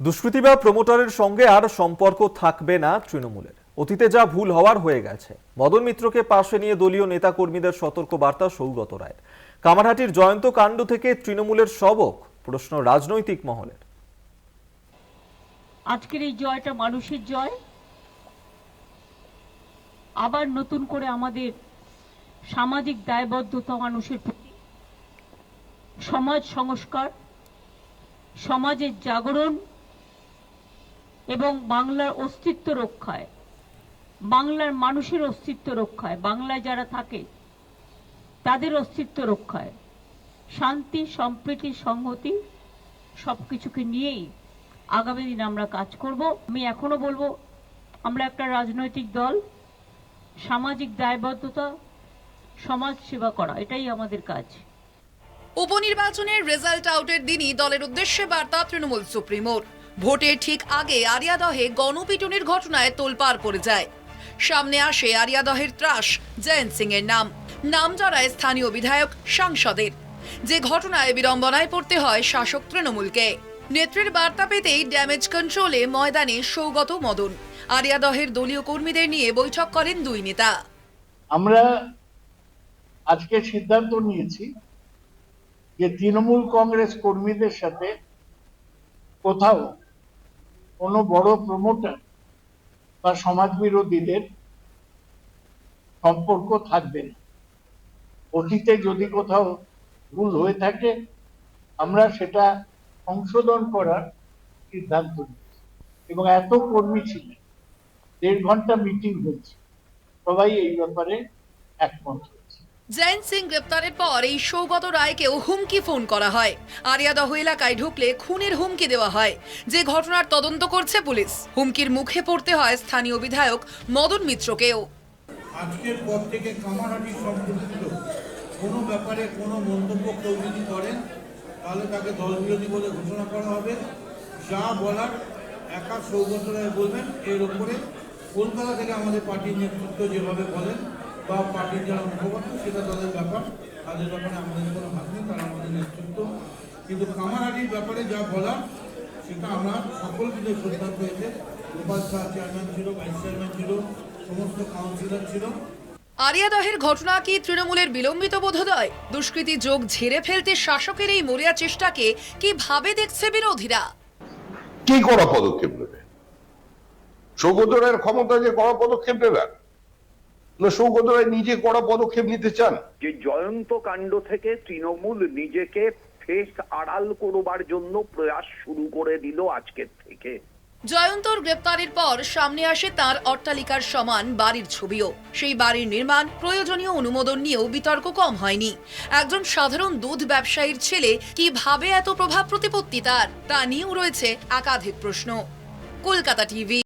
দুষ্কৃতী বা প্রমোটারের সঙ্গে আর সম্পর্ক থাকবে না তৃণমূলের। অতীতে যা ভুল হওয়ার হয়ে গেছে। মদন মিত্রকে পাশে নিয়ে দলীয় নেতা কর্মীদের সতর্ক বার্তা সৌগত রায়ের। কামারহাটির জয়ন্ত কাণ্ড থেকে তৃণমূলের সবক, প্রশ্ন রাজনৈতিক মহলের। আজকের এই জয়টা মানুষের জয়। আবার নতুন করে আমাদের সামাজিক দায়বদ্ধতা, মানুষের প্রতি সমাজ সংস্কার, সমাজের জাগরণ এবং বাংলার অস্তিত্ব রক্ষায়, বাংলার মানুষের অস্তিত্ব রক্ষায়, বাংলায় যারা থাকে তাদের অস্তিত্ব রক্ষায়, শান্তি, সম্প্রীতি, সংহতি সবকিছুকে নিয়েই আগামী দিন আমরা কাজ করব। আমি এখনো বলবো, আমরা একটা রাজনৈতিক দল, সামাজিক দায়বদ্ধতা, সমাজ সেবা করা, এটাই আমাদের কাজ। উপনির্বাচনের রেজাল্ট আউটের দিনই দলের উদ্দেশ্যে বার্তা তৃণমূল সুপ্রিমোর। ভোটের ঠিক আগে আরিয়াদহে গণপিটুনির ঘটনায় তোলপাড় পড়ে যায়। সামনে আসে আরিয়াদহের ত্রাস জয়ন্ত সিং এর নাম জড়ায় স্থানীয় বিধায়ক, সাংসদের। যে ঘটনায় বিড়ম্বনায় পড়তে হয় শাসক তৃণমূলকে। নেত্রীর বার্তা পেতেই ড্যামেজ কন্ট্রোলে ময়দানে সৌগত মদন। আরিয়াদহের দলীয় কর্মীদের নিয়ে বৈঠক করেন দুই নেতা। আমরা আজকে সিদ্ধান্ত নিয়েছি যে তৃণমূল কংগ্রেস কর্মীদের সাথে কোথাও কোনো বড় প্রমোটার বা সমাজ বিরোধীদের সম্পর্ক থাকবে না। অতীতে যদি কোথাও ভুল হয়ে থাকে আমরা সেটা সংশোধন করার সিদ্ধান্ত নিয়েছি। এবং এত কর্মী ছিলেন, 1.5 ঘন্টা মিটিং হয়েছে, সবাই এই ব্যাপারে একমত হয়েছে। জয়ন্ত সিং গ্রেপ্তারের পর এই সৌগত রায়কেও হুমকি ফোন করা হয়। আরিয়াদহ এলাকায় ঢুকলে খুনের হুমকি দেওয়া হয়, যে ঘটনার তদন্ত করছে পুলিশ। হুমকির মুখে পড়তে হয় স্থানীয় বিধায়ক মদন মিত্রকেও। আজকের পর থেকে কামারহাটি সম্পর্কিত কোনো ব্যাপারে কোনো মন্তব্য কেউ যদি করেন তাহলে তাকে দল বিরোধী বলে ঘোষণা করা হবে। যা বলার একা সৌগত রায় বলবেন। এর উপরে কলকাতা থেকে আমাদের পার্টির নেতৃত্ব যেভাবে বলেন বা পার্টির যারা মুখপাত্র, সেটা তাদের ব্যাপার, তাদের ব্যাপারে আমাদের কোনো হাত নেই, তারা আমাদের নেতৃত্ব। কিন্তু কামারহাটির ব্যাপারে যা বলার সেটা আমরা সকল কিছু সিদ্ধান্ত হয়েছে। গোপাল শাহ চেয়ারম্যান ছিল, ভাইস চেয়ারম্যান ছিল, সমস্ত কাউন্সিলর ছিল। আরিয়াদহের ঘটনা কি তৃণমূলের বিলম্বিত বোধোদয়? দুষ্কৃতী যোগ ঝেড়ে ফেলতে শাসকের এই মরিয়া চেষ্টাকে কিভাবে দেখছে বিরোধীরা? কি কড়া পদক্ষেপ নেবে? সৌগত রায়ের ক্ষমতা যে কড়া পদক্ষেপ নেবেন না, সৌগত রায় নিজে কড়া পদক্ষেপ নিতে চান? যে জয়ন্ত কাণ্ড থেকে তৃণমূল নিজেকে ফেস আড়াল করবার জন্য প্রয়াস শুরু করে দিল আজকের থেকে। জয়ন্তর গ্রেপ্তারের পর সামনে আসে তার অট্টালিকার সমান বাড়ির ছবিও। সেই বাড়ির নির্মাণ প্রয়োজনীয় অনুমোদন নিয়েও বিতর্ক কম হয়নি। একজন সাধারণ দুধ ব্যবসায়ীর ছেলে কিভাবে এত প্রভাব প্রতিপত্তি তার, তা নিয়েও রয়েছে একাধিক প্রশ্ন। কলকাতা টিভি।